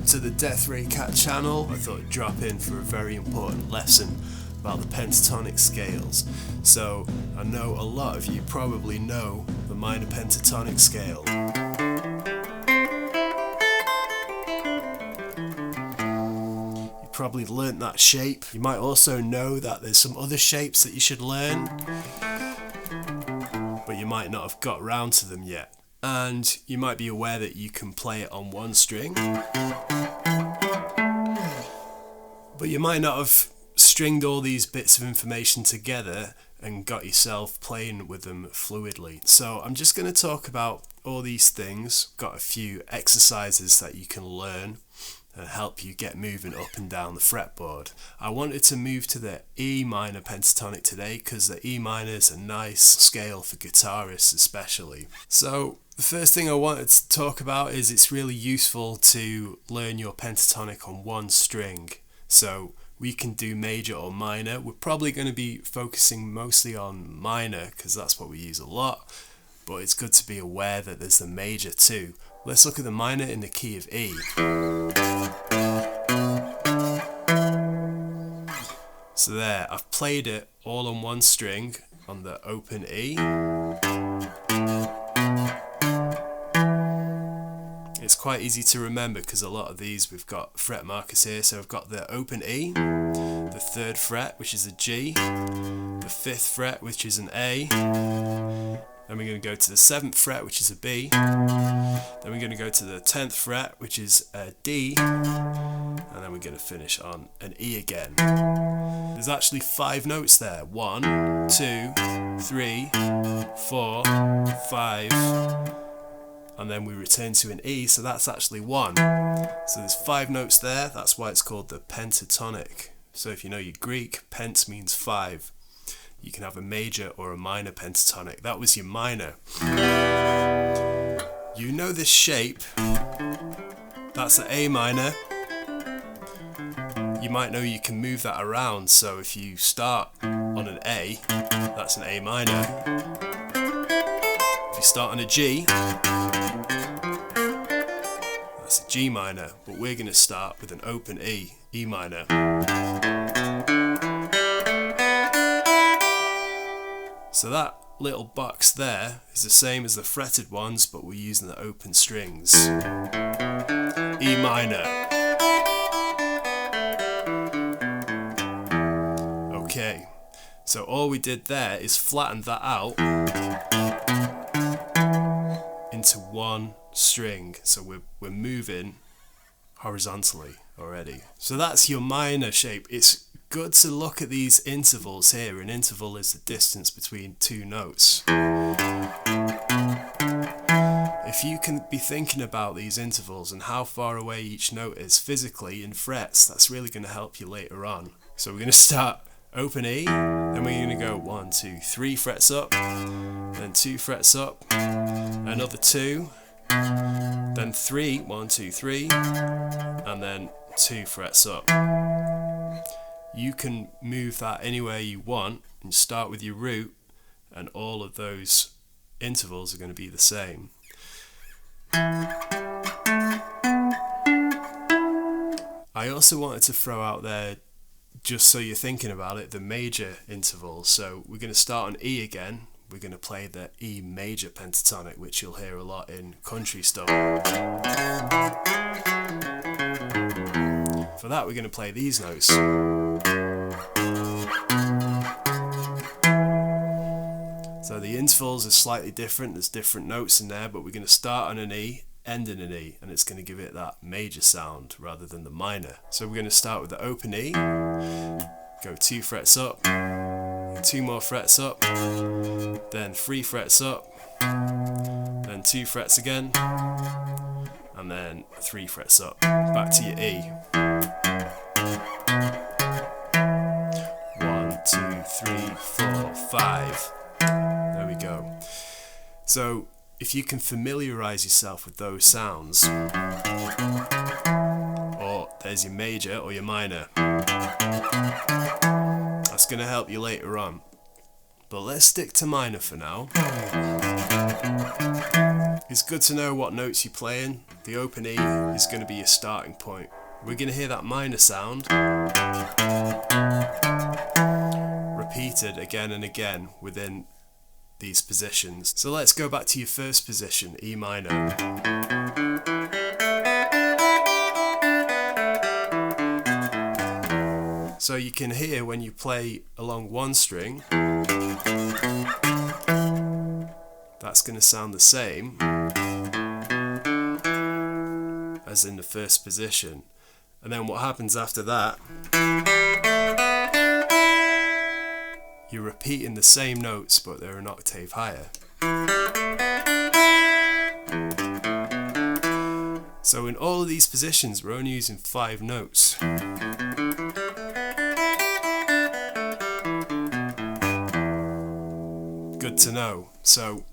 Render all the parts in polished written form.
to the Death Ray Cat channel. I thought I'd drop in for a very important lesson about the pentatonic scales. So I know a lot of you probably know the minor pentatonic scale. You probably learnt that shape. You might also know that there's some other shapes that you should learn, but you might not have got round to them yet. And you might be aware that you can play it on one string, but you might not have stringed all these bits of information together and got yourself playing with them fluidly. So I'm just going to talk about all these things. Got a few exercises that you can learn and help you get moving up and down the fretboard. I wanted to move to the E minor pentatonic today because the E minor is a nice scale for guitarists especially. So the first thing I wanted to talk about is it's really useful to learn your pentatonic on one string. So we can do major or minor. We're probably going to be focusing mostly on minor because that's what we use a lot, but it's good to be aware that there's the major too. Let's look at the minor in the key of E. So there, I've played it all on one string on the open E. It's quite easy to remember because a lot of these we've got fret markers here. So I've got the open E, the 3rd fret, which is a G, the 5th fret, which is an A, then we're going to go to the 7th fret, which is a B, then we're going to go to the 10th fret, which is a D, and then we're going to finish on an E again. There's actually 5 notes there. 1, 2, 3, 4, 5, and then we return to an E, so that's actually 1. So there's 5 notes there, that's why it's called the pentatonic. So if you know your Greek, pent means 5. You can have a major or a minor pentatonic. That was your minor. You know this shape, that's an A minor. You might know you can move that around, so if you start on an A, that's an A minor. If you start on a G, that's a G minor, but we're going to start with an open E, E minor. So that little box there is the same as the fretted ones, but we're using the open strings. E minor. Okay, so all we did there is flatten that out into one string, so we're moving horizontally already. So that's your minor shape. It's good to look at these intervals here. An interval is the distance between 2 notes. If you can be thinking about these intervals and how far away each note is physically in frets, that's really going to help you later on. So we're going to start open E, then we're going to go 1, 2, 3 frets up, then 2 frets up, another 2, then 3, 1, 2, 3, and then 2 frets up. You can move that anywhere you want and start with your root, and all of those intervals are going to be the same. I also wanted to throw out there, just so you're thinking about it, the major intervals. So we're going to start on E again. We're going to play the E major pentatonic, which you'll hear a lot in country stuff. For that, we're going to play these notes. So the intervals are slightly different, there's different notes in there, but we're going to start on an E, end in an E, and it's going to give it that major sound rather than the minor. So we're going to start with the open E, go 2 frets up, 2 more frets up, then 3 frets up, then 2 frets again, and then 3 frets up. Back to your E. 1, 2, 3, 4, 5. There we go. So if you can familiarize yourself with those sounds, or there's your major or your minor, that's going to help you later on. But let's stick to minor for now. It's good to know what notes you're playing. The open E is going to be your starting point. We're going to hear that minor sound repeated again and again within these positions. So let's go back to your first position, E minor. So you can hear when you play along one string, that's going to sound the same as in the first position. And then what happens after that, you're repeating the same notes but they're an octave higher. So in all of these positions we're only using 5 notes. Good to know. So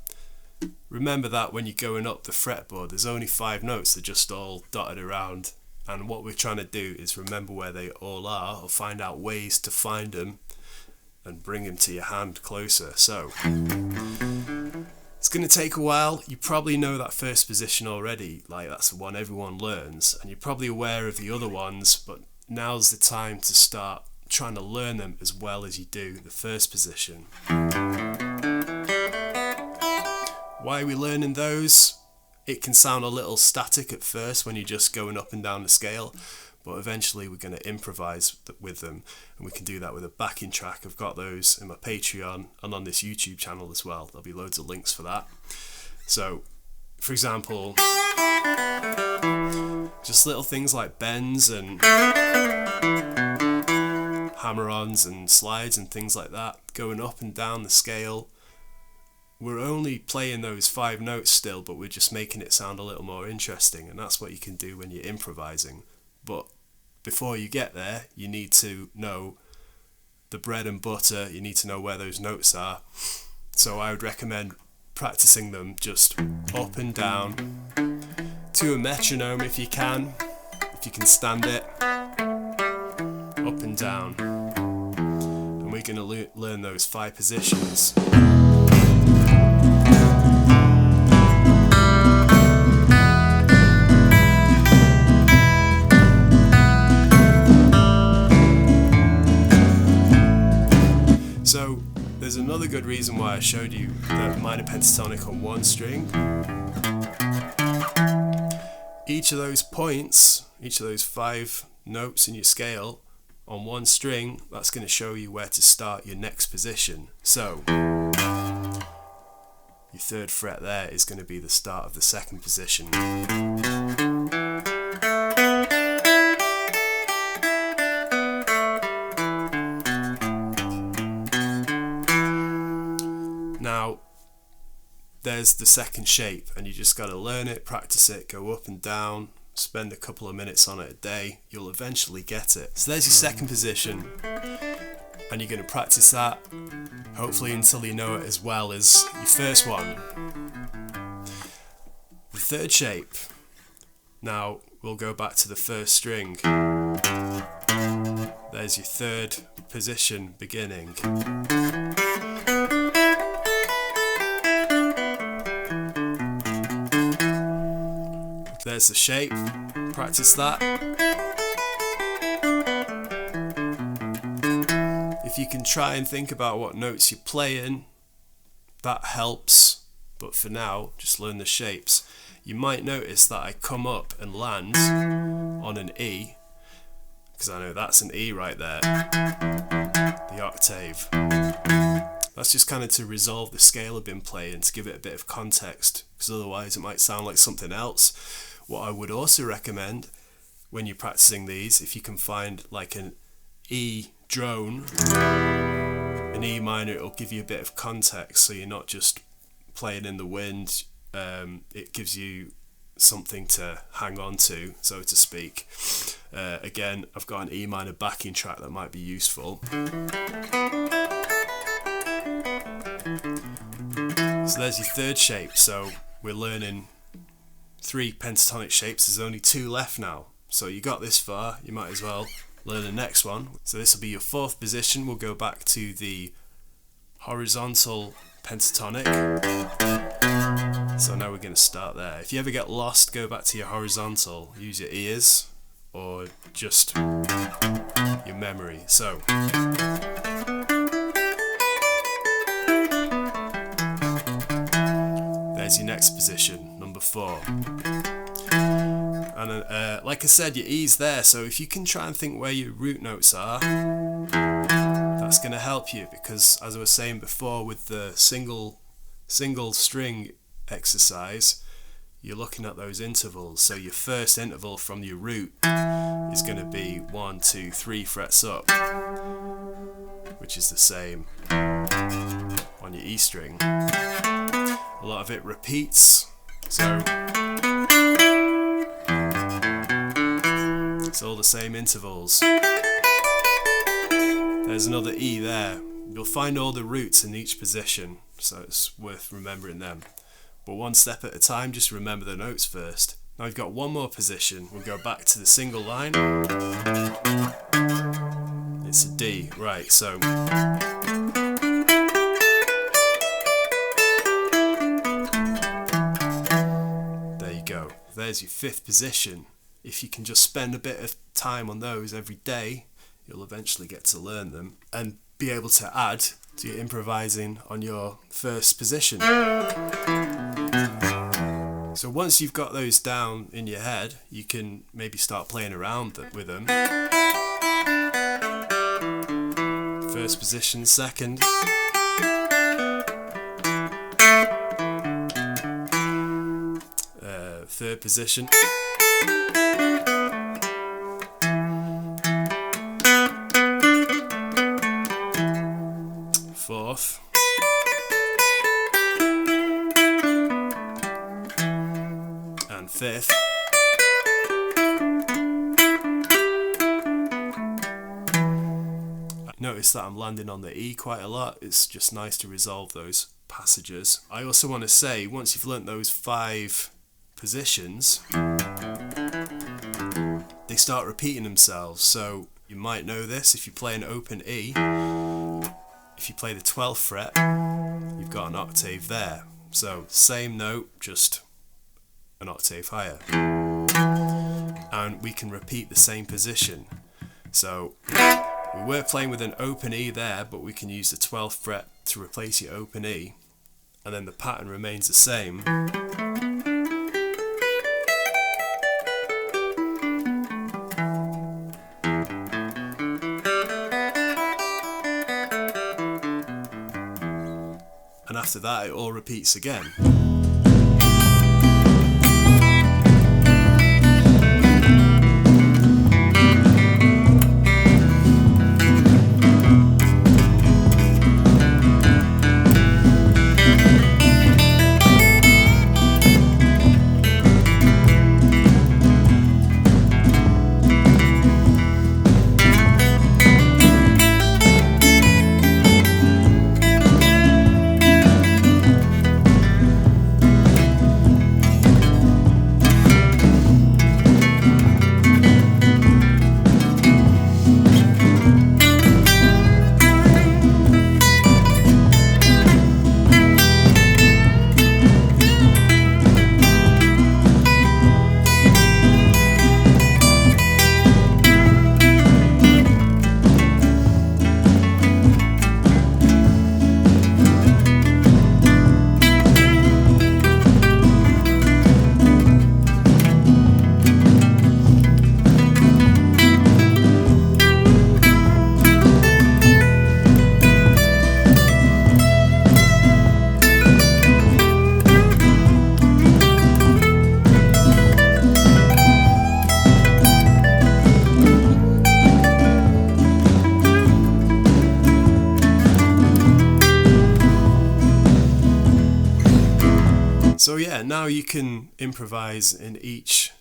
remember that when you're going up the fretboard, there's only 5 notes, they're just all dotted around, and what we're trying to do is remember where they all are, or find out ways to find them and bring them to your hand closer. So it's going to take a while. You probably know that first position already, like that's the one everyone learns, and you're probably aware of the other ones, but now's the time to start trying to learn them as well as you do the first position. Why are we learning those? It can sound a little static at first when you're just going up and down the scale, but eventually we're going to improvise with them, and we can do that with a backing track. I've got those in my Patreon and on this YouTube channel as well. There'll be loads of links for that. So, for example, just little things like bends and hammer-ons and slides and things like that, going up and down the scale. We're only playing those 5 notes still, but we're just making it sound a little more interesting, and that's what you can do when you're improvising. But before you get there, you need to know the bread and butter, you need to know where those notes are. So I would recommend practicing them just up and down to a metronome if you can stand it, up and down. And we're going to learn those 5 positions. So there's another good reason why I showed you the minor pentatonic on one string. Each of those points, each of those 5 notes in your scale on one string, that's going to show you where to start your next position. So your 3rd fret there is going to be the start of the 2nd position. Now, there's the 2nd shape, and you just got to learn it, practice it, go up and down, spend a couple of minutes on it a day, you'll eventually get it. So there's your 2nd position, and you're going to practice that, hopefully until you know it as well as your first one. The 3rd shape, now we'll go back to the 1st string. There's your 3rd position beginning. There's the shape, practice that. If you can try and think about what notes you're playing, that helps, but for now, just learn the shapes. You might notice that I come up and land on an E, because I know that's an E right there, the octave. That's just kind of to resolve the scale I've been playing, to give it a bit of context, because otherwise it might sound like something else. What I would also recommend when you're practicing these, if you can find like an E drone, an E minor, it'll give you a bit of context, so you're not just playing in the wind. It gives you something to hang on to, so to speak. Again, I've got an E minor backing track that might be useful. So there's your 3rd shape. So we're learning 3 pentatonic shapes. There's only 2 left now. So you got this far, you might as well learn the next one. So this will be your 4th position. We'll go back to the horizontal pentatonic. So now we're going to start there. If you ever get lost, go back to your horizontal, use your ears or just your memory. So there's your next position, number 4. And like I said, your E's there, so if you can try and think where your root notes are, that's going to help you, because as I was saying before with the single string exercise, you're looking at those intervals. So your first interval from your root is going to be 1, 2, 3 frets up, which is the same on your E string. A lot of it repeats, so it's all the same intervals. There's another E there. You'll find all the roots in each position, so it's worth remembering them. But one step at a time, just remember the notes first. Now we've got one more position. We'll go back to the single line. It's a D, right, so there you go. There's your 5th position. If you can just spend a bit of time on those every day, you'll eventually get to learn them and be able to add to your improvising on your first position. So once you've got those down in your head, you can maybe start playing around with them. First position, second. Third position. Fourth. And 5th. Notice that I'm landing on the E quite a lot. It's just nice to resolve those passages. I also want to say, once you've learnt those 5 positions, they start repeating themselves. So you might know this if you play an open E. If you play the 12th fret, you've got an octave there. So same note, just an octave higher. And we can repeat the same position. So we were playing with an open E there, but we can use the 12th fret to replace your open E, and then the pattern remains the same. And after that, it all repeats again. So yeah, now you can improvise in each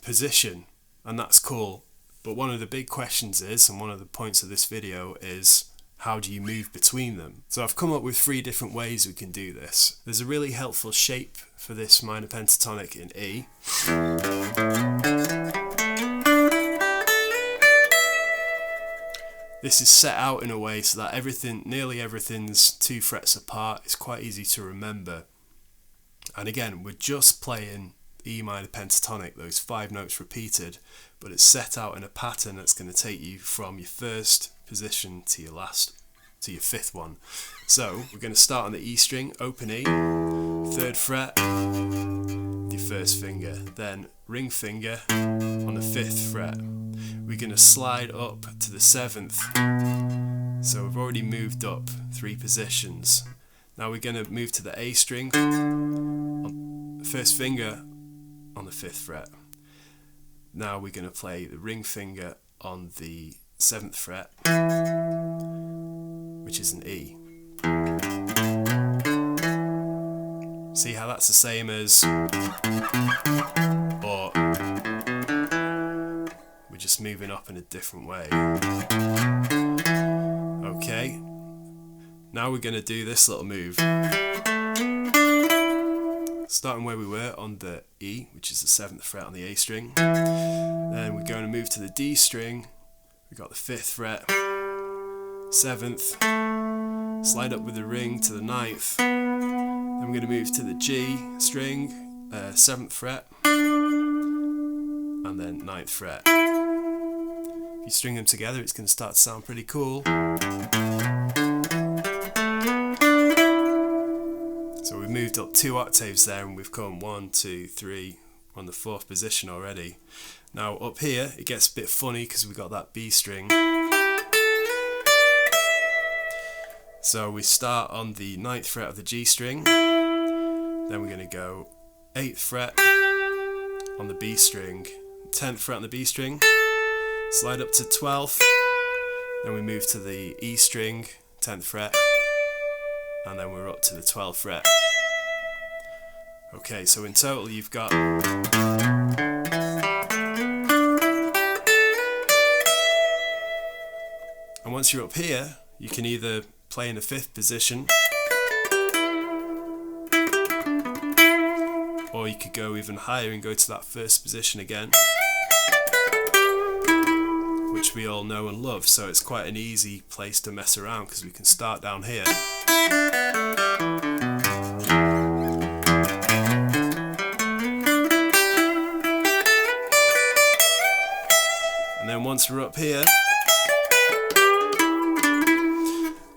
position, and that's cool. But one of the big questions is, and one of the points of this video is, how do you move between them? So I've come up with 3 different ways we can do this. There's a really helpful shape for this minor pentatonic in E. This is set out in a way so that nearly everything's 2 frets apart. It's quite easy to remember. And again, we're just playing E minor pentatonic, those 5 notes repeated, but it's set out in a pattern that's going to take you from your first position to your 5th one. So we're going to start on the E string, open E, 3rd fret, with your 1st finger, then ring finger on the 5th fret. We're going to slide up to the 7th, so we've already moved up 3 positions. Now we're going to move to the A string, on 1st finger on the 5th fret. Now we're going to play the ring finger on the 7th fret, which is an E. See how that's the same as, or we're just moving up in a different way. Okay, now we're going to do this little move. Starting where we were on the E, which is the 7th fret on the A string. Then we're going to move to the D string. We've got the 5th fret, 7th, slide up with the ring to the 9th. Then we're going to move to the G string, 7th fret, and then 9th fret. If you string them together, it's going to start to sound pretty cool. So we've moved up 2 octaves there, and we've come 1, 2, 3 on the 4th position already. Now up here it gets a bit funny because we've got that B string. So we start on the 9th fret of the G string, then we're going to go 8th fret on the B string, 10th fret on the B string, slide up to 12th, then we move to the E string, 10th fret, and then we're up to the 12th fret. Okay, so in total you've got and once you're up here, you can either play in the 5th position, or you could go even higher and go to that 1st position again, which we all know and love. So it's quite an easy place to mess around because we can start down here. And then once we're up here,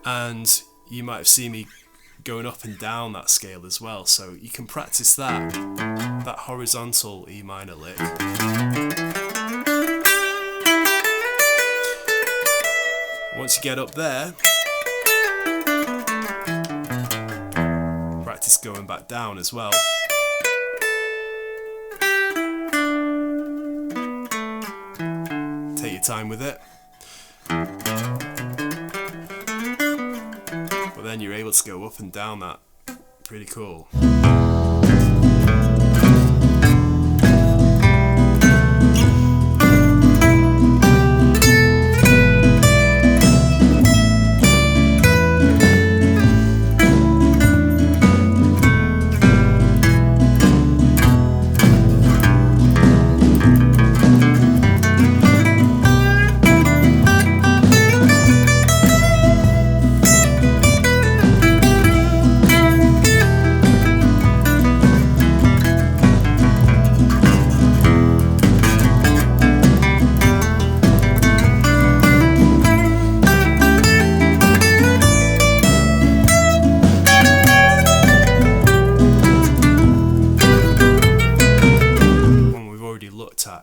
and you might have seen me going up and down that scale as well, so you can practice that horizontal E minor lick. Once you get up there, practice going back down as well. Take your time with it. But then you're able to go up and down that. Pretty cool.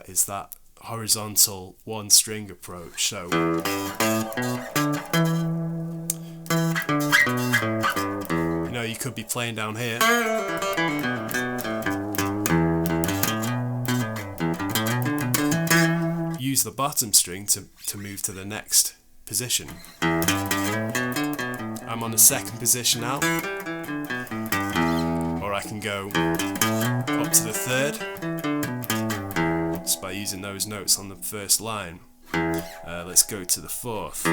Is that horizontal 1-string approach. So you know, you could be playing down here, use the bottom string to move to the next position. I'm on the 2nd position now, or I can go up to the 3rd just by using those notes on the 1st line. Let's go to the 4th.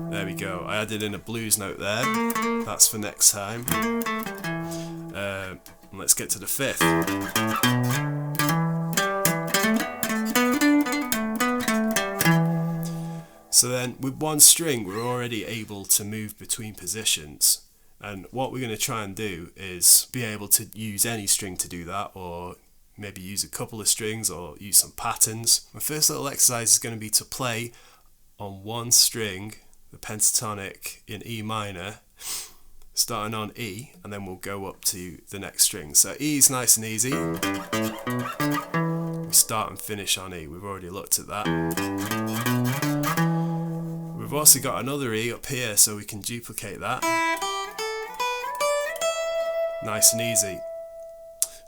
There we go. I added in a blues note there. That's for next time. And let's get to the 5th. So then with one string we're already able to move between positions, and what we're going to try and do is be able to use any string to do that, or maybe use a couple of strings or use some patterns. My first little exercise is going to be to play on one string, the pentatonic in E minor, starting on E, and then we'll go up to the next string. So E is nice and easy. We start and finish on E. We've already looked at that. We've also got another E up here, so we can duplicate that. Nice and easy.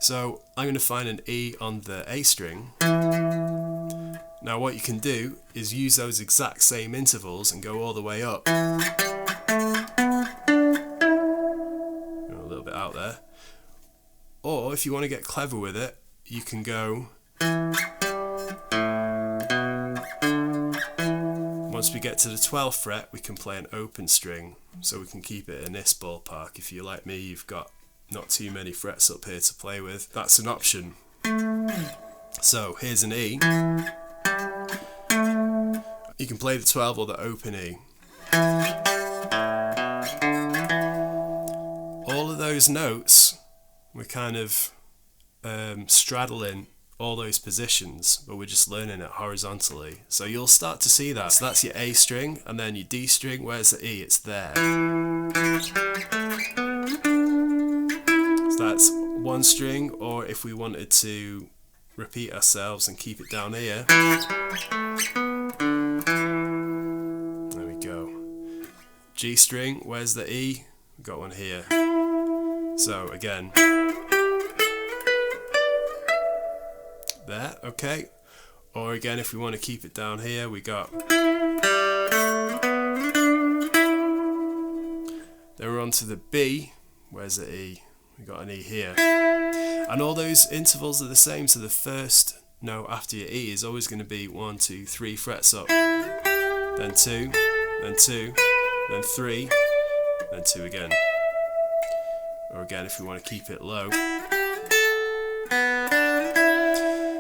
So I'm going to find an E on the A string. Now what you can do is use those exact same intervals and go all the way up. A little bit out there. Or if you want to get clever with it, you can go. Once we get to the 12th fret, we can play an open string, so we can keep it in this ballpark. If you're like me, you've got not too many frets up here to play with. That's an option. So here's an E. You can play the 12 or the open E. All of those notes, we're kind of straddling all those positions, but we're just learning it horizontally. So you'll start to see that. So that's your A string, and then your D string. Where's the E? It's there. So that's one string, or if we wanted to repeat ourselves and keep it down here. There we go. G string, where's the E? We've got one here. So again. There, okay. Or again, if we want to keep it down here, we got. Then we're on to the B. Where's the E? We got an E here. And all those intervals are the same, so the first note after your E is always going to be 1, 2, 3 frets up. Then 2, then 2, then 3, then 2 again. Or again, if we want to keep it low.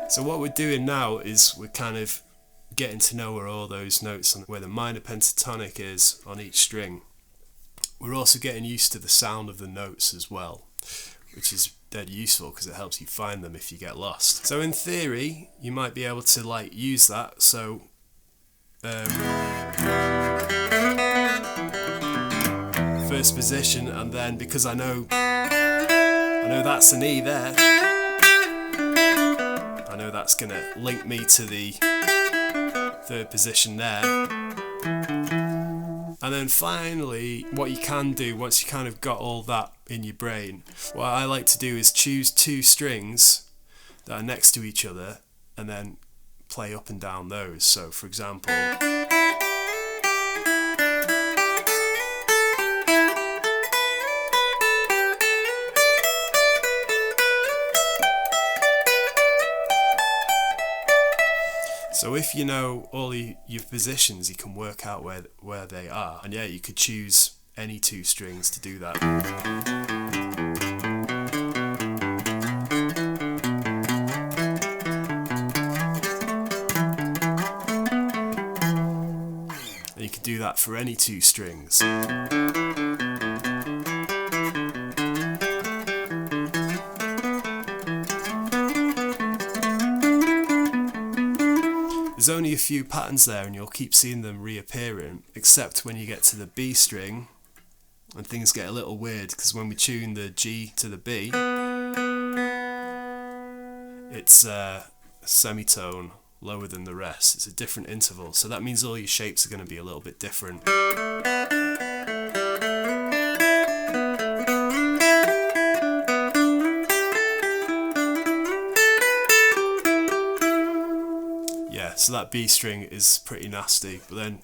So what we're doing now is we're kind of getting to know where all those notes and where the minor pentatonic is on each string. We're also getting used to the sound of the notes as well, which is dead useful because it helps you find them if you get lost. So in theory, you might be able to like use that. So first position, and then because I know that's an E there, I know that's going to link me to the third position there. And then finally, what you can do once you kind of got all that in your brain, what I like to do is choose two strings that are next to each other and then play up and down those. So for example, so if you know all your positions, you can work out where they are. And yeah, you could choose any two strings to do that. And you could do that for any two strings. There's only a few patterns there and you'll keep seeing them reappearing, except when you get to the B string and things get a little weird, because when we tune the G to the B, it's a semitone lower than the rest. It's a different interval, so that means all your shapes are going to be a little bit different. So that B string is pretty nasty, but then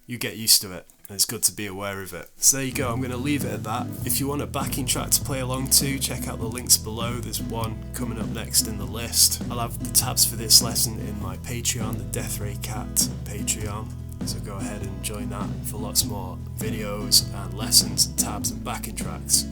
you get used to it and it's good to be aware of it. So there you go, I'm going to leave it at that. If you want a backing track to play along to, check out the links below. There's one coming up next in the list. I'll have the tabs for this lesson in my Patreon, the Death Ray Cat Patreon. So go ahead and join that for lots more videos and lessons, tabs and backing tracks.